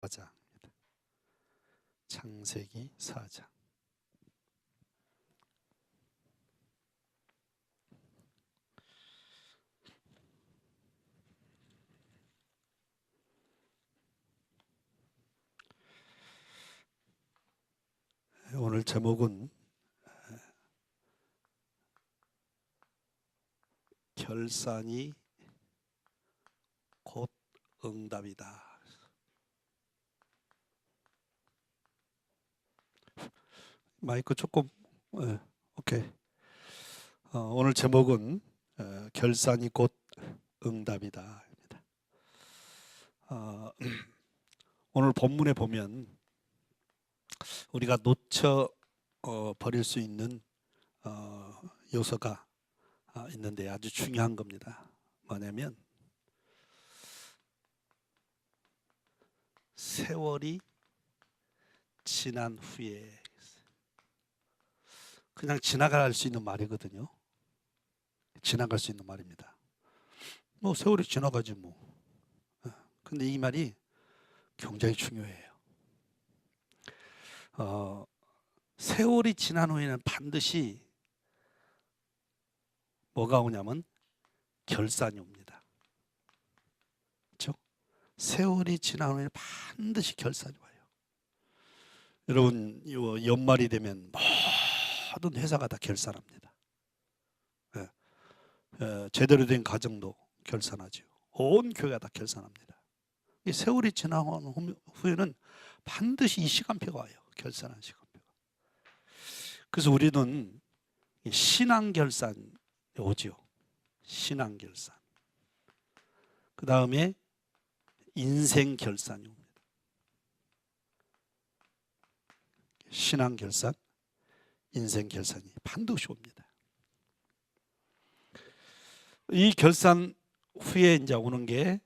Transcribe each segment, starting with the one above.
4장입니다. 창세기 4장. 오늘 제목은 결산이 곧 응답이다. 마이크 조금 오케이. 오늘 제목은 결산이 곧 응답이다. 오늘 본문에 보면 우리가 놓쳐 버릴 수 있는 요소가 있는데 아주 중요한 겁니다. 뭐냐면 세월이 지난 후에, 그냥 지나갈 수 있는 말이거든요. 지나갈 수 있는 말입니다. 뭐 세월이 지나가지 뭐. 근데 이 말이 굉장히 중요해요. 세월이 지난 후에는 반드시 뭐가 오냐면 결산이 옵니다. 그렇죠? 세월이 지난 후에는 반드시 결산이 와요. 여러분, 연말이 되면 모든 회사가 다 결산합니다. 제대로 된 가정도 결산하죠. 온 교회가 다 결산합니다. 이 세월이 지난 후에는 반드시 이 시간표가 와요. 결산한 시간표가. 그래서 우리는 신앙 결산이 오죠. 신앙 결산. 그 다음에 인생 결산이 옵니다. 신앙 결산, 인생 결산이 반드시 옵니다. 이 결산 후에 이제 오는 게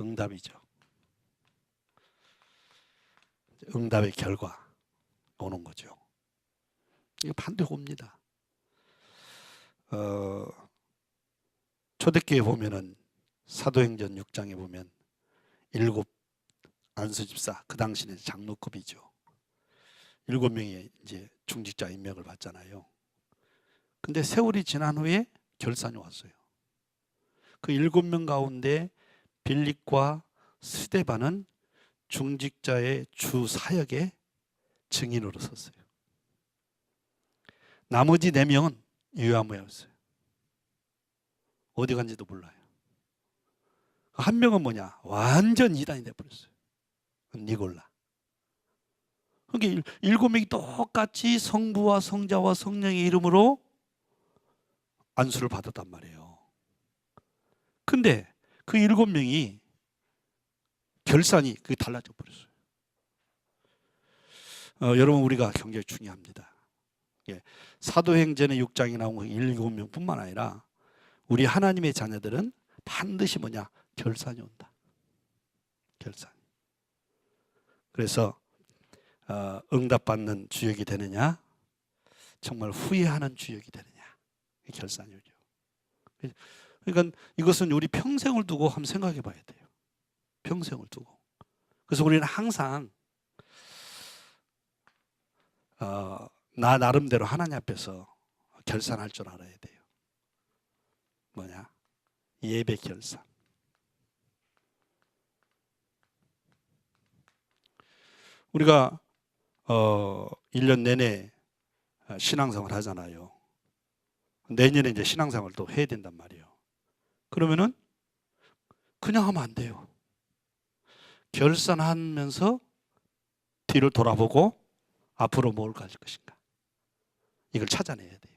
응답이죠. 응답의 결과 오는 거죠. 이거 반드시 옵니다. 초대교회 보면은 사도행전 6장에 보면 7 안수집사, 그 당시는 장로급이죠. 7명이 이제 중직자 임명을 받잖아요. 근데 세월이 지난 후에 결산이 왔어요. 그 7명 가운데 빌립과 스데반은 중직자의 주 사역의 증인으로 섰어요. 나머지 4명은 유야무야였어요. 어디 간지도 몰라요. 한 명은 뭐냐? 완전 이단이 돼버렸어요. 니골라. 그러니까 7명이 똑같이 성부와 성자와 성령의 이름으로 안수를 받았단 말이에요. 근데 그 7명이 결산이 그게 달라져 버렸어요. 여러분, 우리가 굉장히 중요합니다. 사도행전의 6장에 나온 7명뿐만 아니라 우리 하나님의 자녀들은 반드시 뭐냐? 결산이 온다. 결산. 그래서 응답받는 주역이 되느냐, 정말 후회하는 주역이 되느냐, 결산이 오죠. 그러니까 이것은 우리 평생을 두고 한번 생각해 봐야 돼요. 평생을 두고. 그래서 우리는 항상 나 나름대로 하나님 앞에서 결산할 줄 알아야 돼요. 뭐냐? 예배 결산. 우리가 1년 내내 신앙생활 하잖아요. 내년에 이제 신앙생활을 또 해야 된단 말이에요. 그러면은 그냥 하면 안 돼요. 결산하면서 뒤를 돌아보고 앞으로 뭘 가질 것인가, 이걸 찾아내야 돼요.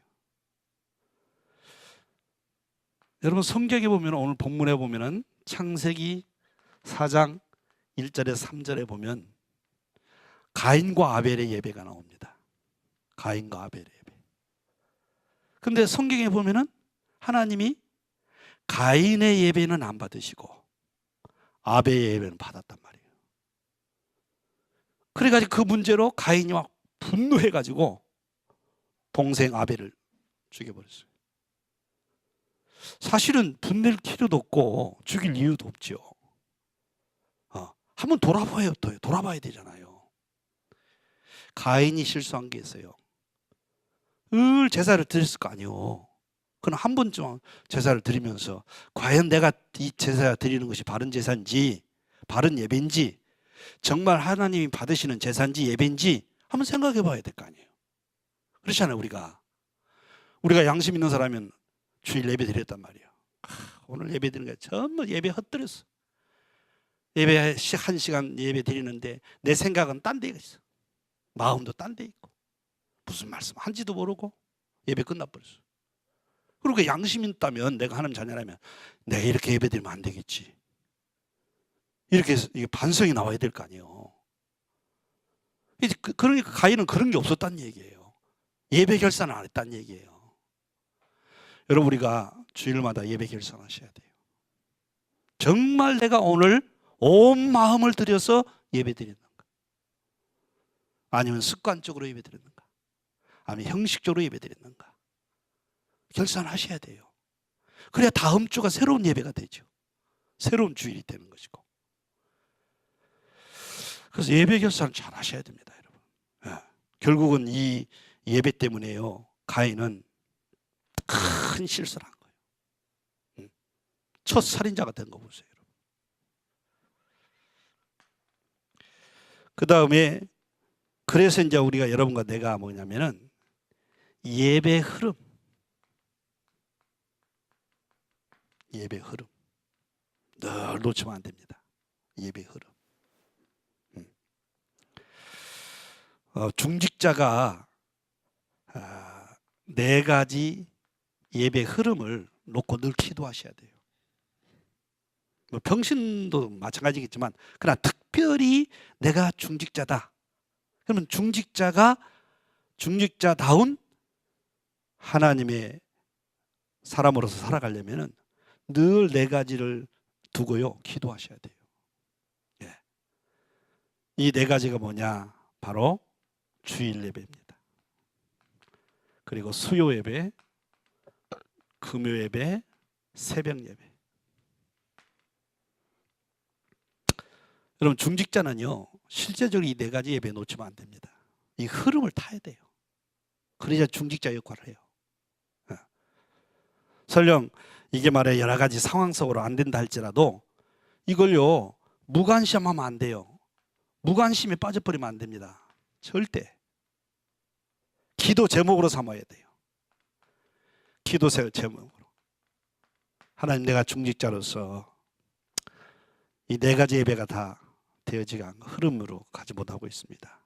여러분, 성경에 보면, 오늘 본문에 보면은 창세기 4장 1절에서 3절에 보면 가인과 아벨의 예배가 나옵니다. 가인과 아벨의 예배. 근데 성경에 보면은 하나님이 가인의 예배는 안 받으시고 아벨의 예배는 받았단 말이에요. 그래가지고 그 문제로 가인이 막 분노해가지고 동생 아벨을 죽여버렸어요. 사실은 분낼 필요도 없고 죽일 이유도 없죠. 한번 돌아봐야 되잖아요. 가인이 실수한 게 있어요. 늘 제사를 드렸을 거 아니에요. 그럼 한 번쯤 제사를 드리면서 과연 내가 이 제사 드리는 것이 바른 제사인지, 바른 예배인지, 정말 하나님이 받으시는 제사인지 예배인지 한번 생각해 봐야 될 거 아니에요. 그렇잖아요. 우리가 양심 있는 사람이면 주일 예배 드렸단 말이에요. 오늘 예배 드리는 게 정말 예배 헛들었어. 예배 1시간 예배 드리는데 내 생각은 딴 데 있어. 마음도 딴 데 있고 무슨 말씀 한지도 모르고 예배 끝나버렸어. 그리고 양심 있다면, 내가 하나님 자녀라면 내가 이렇게 예배 드리면 안 되겠지. 이렇게 반성이 나와야 될 거 아니에요. 그러니까 가인은 그런 게 없었다는 얘기예요. 예배 결산을 안 했다는 얘기예요. 여러분, 우리가 주일마다 예배 결산하셔야 돼요. 정말 내가 오늘 온 마음을 들여서 예배 드리는가? 아니면 습관적으로 예배 드리는가? 아니면 형식적으로 예배 드리는가? 결산하셔야 돼요. 그래야 다음 주가 새로운 예배가 되죠. 새로운 주일이 되는 것이고. 그래서 예배 결산을 잘 하셔야 됩니다, 여러분. 결국은 이 예배 때문에요, 가인은 큰 실수를 한 거예요. 첫 살인자가 된 거 보세요, 여러분. 그 다음에 그래서 이제 우리가 여러분과 내가 뭐냐면은 예배 흐름 늘 놓치면 안 됩니다. 예배 흐름. 중직자가 4가지 예배 흐름을 놓고 늘 기도하셔야 돼요. 평신도 마찬가지겠지만, 그러나 특별히 내가 중직자다. 그러면 중직자다운 하나님의 사람으로서 살아가려면은 늘 4가지를 두고요, 기도하셔야 돼요. 이 4가지가 뭐냐? 바로 주일 예배입니다. 그리고 수요 예배, 금요 예배, 새벽 예배. 여러분, 중직자는요, 실제적으로 이 4가지 예배 놓치면 안 됩니다. 이 흐름을 타야 돼요. 그래야 중직자 역할을 해요. 설령 이게 말해 여러 가지 상황 속으로 안 된다 할지라도 이걸요, 무관심하면 안 돼요. 무관심에 빠져버리면 안 됩니다. 절대. 기도 제목으로 삼아야 돼요. 기도 제목으로. 하나님, 내가 중직자로서 이 4가지 예배가 다 되어지가 않고 흐름으로 가지 못하고 있습니다.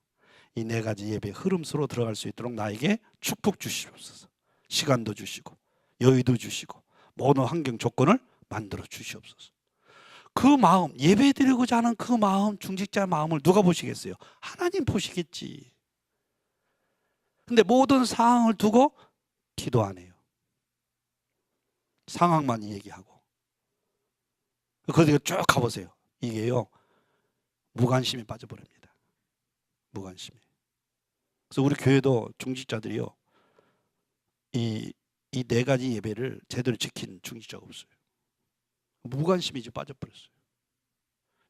이 4가지 예배 흐름으로 들어갈 수 있도록 나에게 축복 주시옵소서. 시간도 주시고 여유도 주시고 모든 환경 조건을 만들어 주시옵소서. 그 마음, 예배 드리고자 하는 그 마음, 중직자 마음을 누가 보시겠어요? 하나님 보시겠지. 근데 모든 상황을 두고 기도 안 해요. 상황만 얘기하고. 거기에 쭉 가보세요. 이게요, 무관심에 빠져버립니다. 무관심에. 그래서 우리 교회도 중직자들이요, 이 4가지 예배를 제대로 지킨 중직자가 없어요. 무관심에 이제 빠져버렸어요.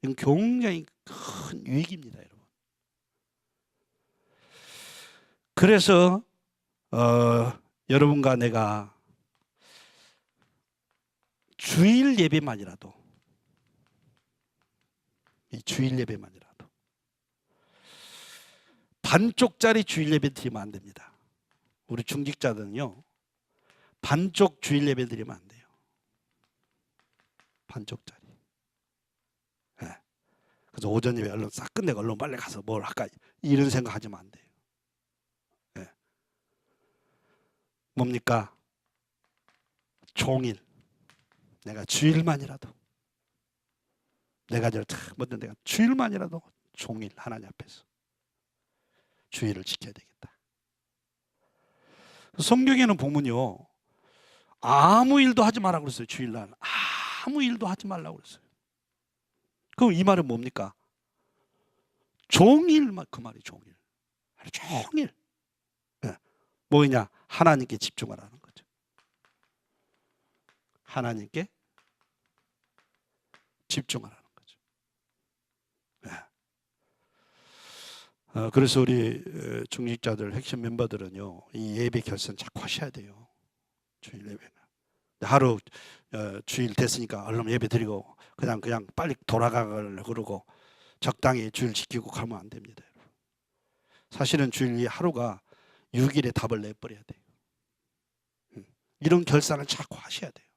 이건 굉장히 큰 위기입니다, 여러분. 그래서 여러분과 내가 주일 예배만이라도, 이 주일 예배만이라도 반쪽짜리 주일 예배 드리면 안 됩니다. 우리 중직자들은요, 반쪽 주일 예배 드리면 안 돼요. 반쪽짜리. 그래서 오전 예배 얼른 싹 끝내고 얼른 빨리 가서 뭘 할까, 이런 생각 하시면 안 돼요. 뭡니까? 종일. 내가 주일만이라도, 내가 내가 주일만이라도 종일 하나님 앞에서 주일을 지켜야 되겠다. 성경에는 보면요, 아무 일도 하지 말라고 그랬어요. 주일날 아무 일도 하지 말라고 그랬어요. 그럼 이 말은 뭡니까? 종일, 그 말이 종일. 종일. 뭐냐? 하나님께 집중하라는 거죠. 하나님께 집중하라는 거죠. 그래서 우리 중직자들 핵심 멤버들은요, 이 예배 결산 자꾸 하셔야 돼요. 주일 예배는 하루 주일 됐으니까 얼른 예배 드리고 그냥 빨리 돌아가려고 그러고 적당히 주일 지키고 가면 안 됩니다. 사실은 주일 하루가 6일에 답을 내버려야 돼요. 이런 결산을 자꾸 하셔야 돼요.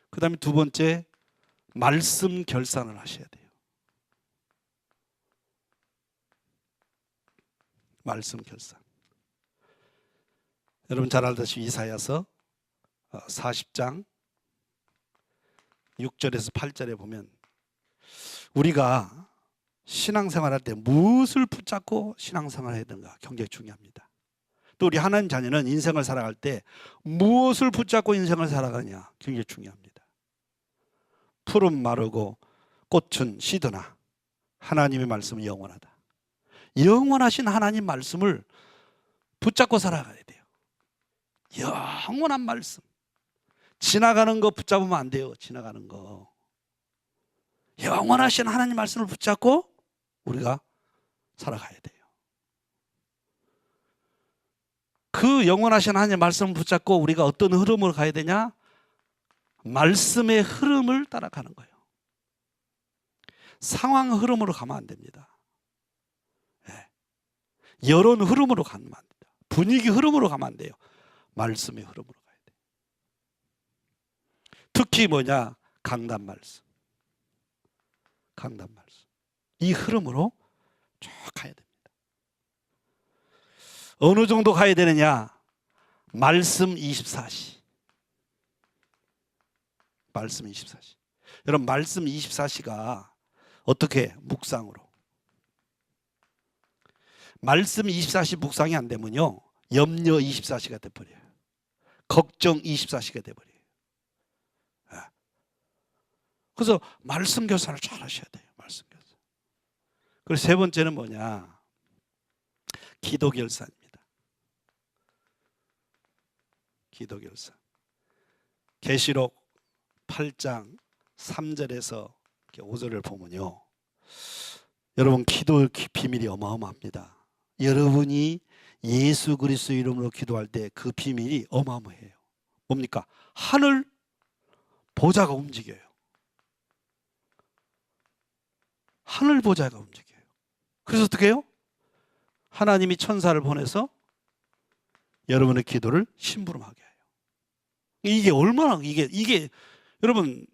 그 다음에 두 번째, 말씀 결산을 하셔야 돼요. 말씀 결산. 여러분 잘 알다시피 이사야서 40장 6절에서 8절에 보면 우리가 신앙생활할 때 무엇을 붙잡고 신앙생활을 해야 되는가 굉장히 중요합니다. 또 우리 하나님 자녀는 인생을 살아갈 때 무엇을 붙잡고 인생을 살아가느냐 굉장히 중요합니다. 풀은 마르고 꽃은 시드나 하나님의 말씀은 영원하다. 영원하신 하나님 말씀을 붙잡고 살아가야 돼요. 영원한 말씀. 지나가는 거 붙잡으면 안 돼요. 지나가는 거. 영원하신 하나님 말씀을 붙잡고 우리가 살아가야 돼요. 그 영원하신 하나님 말씀을 붙잡고 우리가 어떤 흐름으로 가야 되냐? 말씀의 흐름을 따라가는 거예요. 상황 흐름으로 가면 안 됩니다. 여론 흐름으로 가면 안 됩니다. 분위기 흐름으로 가면 안 돼요. 말씀의 흐름으로 가야 돼요. 특히 뭐냐? 강단 말씀. 강단 말씀. 이 흐름으로 쭉 가야 됩니다. 어느 정도 가야 되느냐? 말씀 24시. 말씀 24시. 여러분 말씀 24시가 어떻게? 묵상으로. 말씀 24시 묵상이 안 되면요 염려 24시가 돼버려요. 걱정 24시가 돼버려요. 그래서 말씀 결산을 잘 하셔야 돼요. 말씀 결산. 그리고 세 번째는 뭐냐? 기도 결산입니다. 기도 결산. 계시록 8장 3절에서 5절을 보면요, 여러분 기도의 비밀이 어마어마합니다. 여러분이 예수 그리스도 이름으로 기도할 때 그 비밀이 어마어마해요. 뭡니까? 하늘 보좌가 움직여요. 하늘 보좌가 움직여요. 그래서 어떻게 해요? 하나님이 천사를 보내서 여러분의 기도를 심부름하게 해요. 이게 얼마나 이게 여러분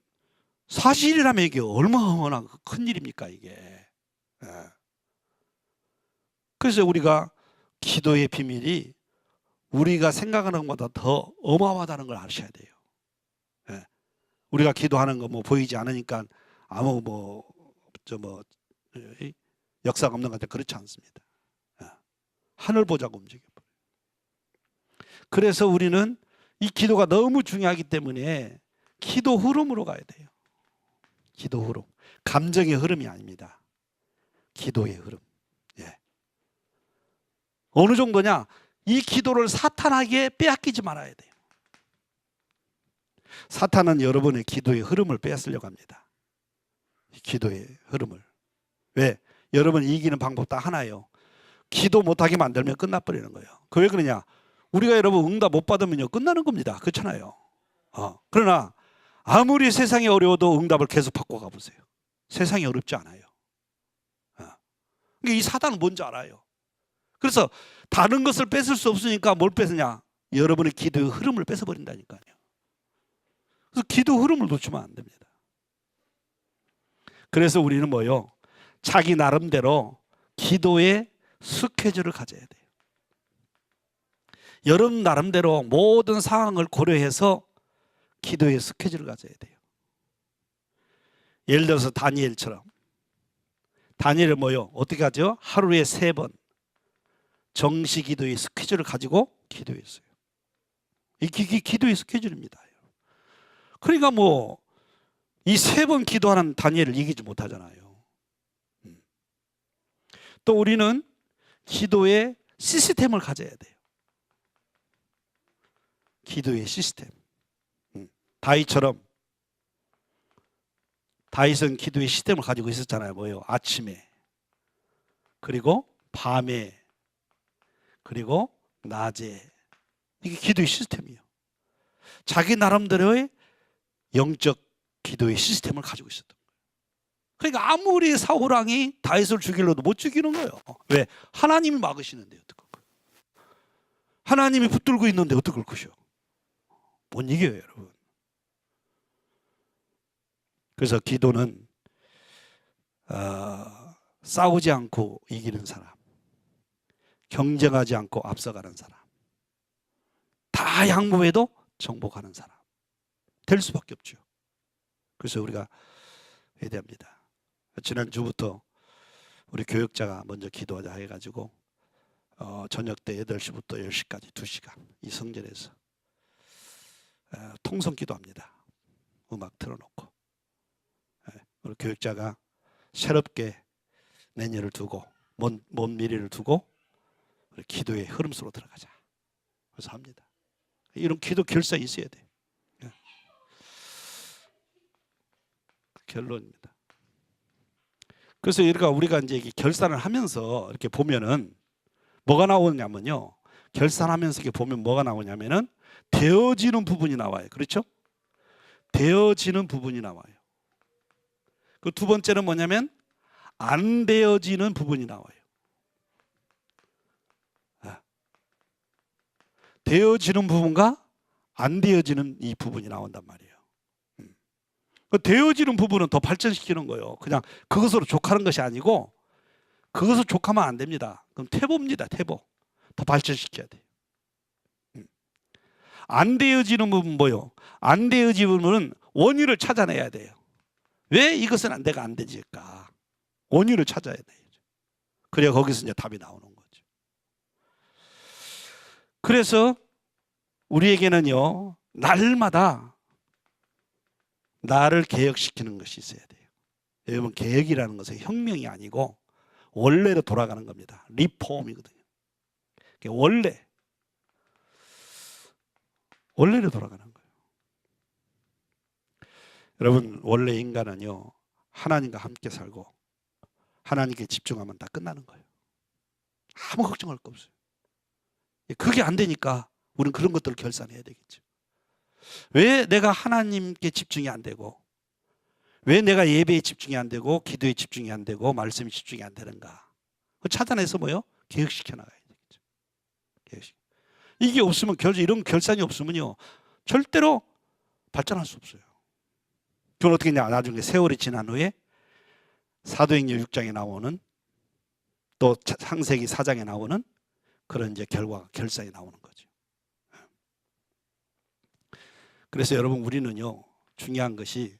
사실이라면 이게 얼마나 큰 일입니까 이게. 그래서 우리가 기도의 비밀이 우리가 생각하는 것보다 더 어마어마하다는 걸 아셔야 돼요. 우리가 기도하는 거 뭐 보이지 않으니까 아무 역사가 없는 것 같아. 그렇지 않습니다. 하늘 보자고 움직여버려요. 그래서 우리는 이 기도가 너무 중요하기 때문에 기도 흐름으로 가야 돼요. 기도 흐름. 감정의 흐름이 아닙니다. 기도의 흐름. 어느 정도냐? 이 기도를 사탄에게 빼앗기지 말아야 돼요. 사탄은 여러분의 기도의 흐름을 빼앗으려고 합니다. 기도의 흐름을. 왜? 여러분이 이기는 방법 딱 하나예요. 기도 못하게 만들면 끝나버리는 거예요. 그 왜 그러냐? 우리가 여러분 응답 못 받으면요 끝나는 겁니다. 그렇잖아요. 그러나 아무리 세상이 어려워도 응답을 계속 받고 가보세요. 세상이 어렵지 않아요. 이 사단은 뭔지 알아요. 그래서 다른 것을 뺏을 수 없으니까 뭘 뺏으냐? 여러분의 기도의 흐름을 뺏어버린다니까요. 그래서 기도 흐름을 놓치면 안 됩니다. 그래서 우리는 뭐요? 자기 나름대로 기도의 스케줄을 가져야 돼요. 여러분 나름대로 모든 상황을 고려해서 기도의 스케줄을 가져야 돼요. 예를 들어서 다니엘처럼. 다니엘은 뭐요? 어떻게 하죠? 하루에 3번 정시 기도의 스케줄을 가지고 기도했어요. 이게 기도의 스케줄입니다. 그러니까 뭐 이 3번 기도하는 다니엘을 이기지 못하잖아요. 또 우리는 기도의 시스템을 가져야 돼요. 기도의 시스템. 다윗처럼 다윗은 기도의 시스템을 가지고 있었잖아요. 뭐요? 아침에 그리고 밤에, 그리고 낮에. 이게 기도의 시스템이에요. 자기 나름대로의 영적 기도의 시스템을 가지고 있었던 거예요. 그러니까 아무리 사울왕이 다윗을 죽이려도 못 죽이는 거예요. 왜? 하나님이 막으시는데 어떡할 거예요? 하나님이 붙들고 있는데 어떡할 것이요? 못 이겨요, 여러분. 그래서 기도는 싸우지 않고 이기는 사람, 경쟁하지 않고 앞서가는 사람, 다 양보해도 정복하는 사람 될 수밖에 없죠. 그래서 우리가 해야 됩니다. 지난주부터 우리 교역자가 먼저 기도하자 해가지고 저녁 때 8시부터 10시까지 2시간 이 성전에서 통성 기도합니다. 음악 틀어놓고. 우리 교역자가 새롭게 내년을 두고 먼 미래를 두고 우리 기도의 흐름 속으로 들어가자. 그래서 합니다. 이런 기도 결사에 있어야 돼. 결론입니다. 그래서 우리가 이제 결산을 하면서 이렇게 보면은 뭐가 나오냐면요. 결산하면서 이렇게 보면 뭐가 나오냐면은 되어지는 부분이 나와요. 그렇죠? 되어지는 부분이 나와요. 그 두 번째는 뭐냐면 안 되어지는 부분이 나와요. 되어지는 부분과 안 되어지는 이 부분이 나온단 말이에요. 그 되어지는 부분은 더 발전시키는 거예요. 그냥 그것으로 족하는 것이 아니고 그것으로 족하면 안 됩니다. 그럼 태보입니다. 태보. 더 발전시켜야 돼요. 안 되어지는 부분 뭐요? 안 되어지는 부분은 원인을 찾아내야 돼요. 왜 이것은 내가 안 되질까? 원인을 찾아야 돼요. 그래야 거기서 이제 답이 나오는 거죠. 그래서 우리에게는요, 날마다 나를 개혁시키는 것이 있어야 돼요. 여러분, 개혁이라는 것은 혁명이 아니고 원래로 돌아가는 겁니다. 리폼이거든요. 원래로 돌아가는 거예요. 여러분, 원래 인간은요, 하나님과 함께 살고 하나님께 집중하면 다 끝나는 거예요. 아무 걱정할 거 없어요. 그게 안 되니까 우리는 그런 것들을 결산해야 되겠죠. 왜 내가 하나님께 집중이 안 되고, 왜 내가 예배에 집중이 안 되고, 기도에 집중이 안 되고, 말씀에 집중이 안 되는가? 찾아내서 뭐요? 개혁시켜 나가야 되겠죠. 개혁시켜. 이게 없으면, 이런 결산이 없으면요, 절대로 발전할 수 없어요. 그건 어떻게 했냐? 나중에 세월이 지난 후에 사도행전 6장에 나오는, 또 창세기 4장에 나오는 그런 이제 결산이 나오는 거죠. 그래서 여러분, 우리는요, 중요한 것이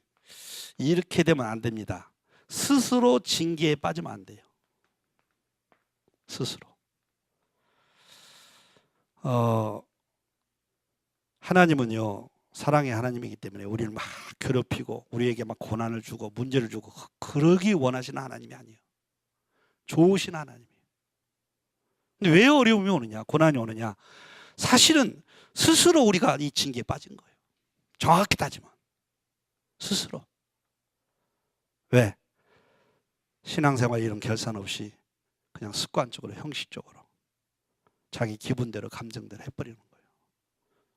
이렇게 되면 안 됩니다. 스스로 징계에 빠지면 안 돼요. 스스로. 하나님은요, 사랑의 하나님이기 때문에 우리를 막 괴롭히고 우리에게 막 고난을 주고 문제를 주고 그러기 원하시는 하나님이 아니에요. 좋으신 하나님이에요. 근데 왜 어려움이 오느냐, 고난이 오느냐? 사실은 스스로 우리가 이 징계에 빠진 거예요. 정확히 따지면 스스로. 왜? 신앙생활 이런 결산 없이 그냥 습관적으로, 형식적으로 자기 기분대로, 감정대로 해버리는 거예요.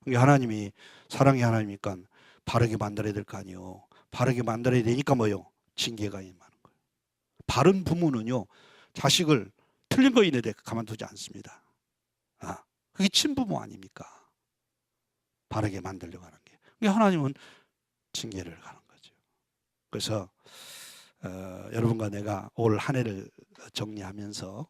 그러니까 하나님이 사랑의 하나님이니까 바르게 만들어야 될 거 아니에요. 바르게 만들어야 되니까 뭐요? 징계가 임하는 거예요. 바른 부모는요, 자식을 틀린 거 있는데 가만두지 않습니다. 그게 친부모 아닙니까? 바르게 만들려고 하는 게. 그러니까 하나님은 징계를 가는 거죠. 그래서 여러분과 내가 올 한 해를 정리하면서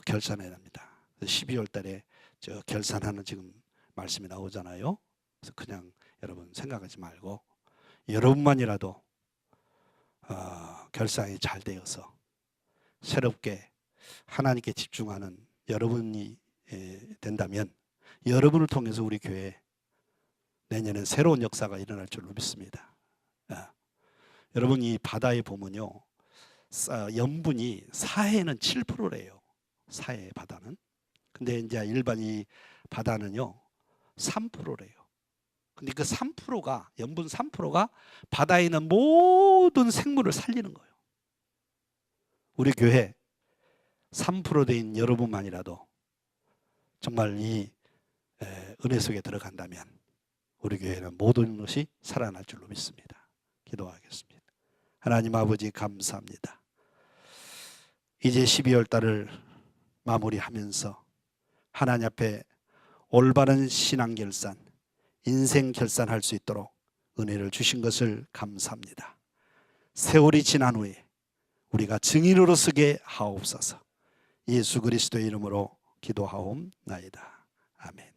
결산해야 합니다. 12월 달에 저 결산하는 지금 말씀이 나오잖아요. 그래서 그냥 여러분 생각하지 말고 여러분만이라도 결산이 잘 되어서 새롭게 하나님께 집중하는 여러분이 된다면 여러분을 통해서 우리 교회 내년에 새로운 역사가 일어날 줄로 믿습니다. 여러분, 이 바다에 보면요, 염분이 사해는 7%래요. 사해 바다는. 근데 이제 일반 이 바다는요 3%래요. 근데 그 3%가, 염분 3%가 바다에 있는 모든 생물을 살리는 거예요. 우리 교회 3%대인 여러분만이라도 정말 이 은혜 속에 들어간다면 우리 교회는 모든 것이 살아날 줄로 믿습니다. 기도하겠습니다. 하나님 아버지 감사합니다. 이제 12월 달을 마무리하면서 하나님 앞에 올바른 신앙 결산, 인생 결산할 수 있도록 은혜를 주신 것을 감사합니다. 세월이 지난 후에 우리가 증인으로 서게 하옵소서. 예수 그리스도의 이름으로 기도하옵나이다. 아멘.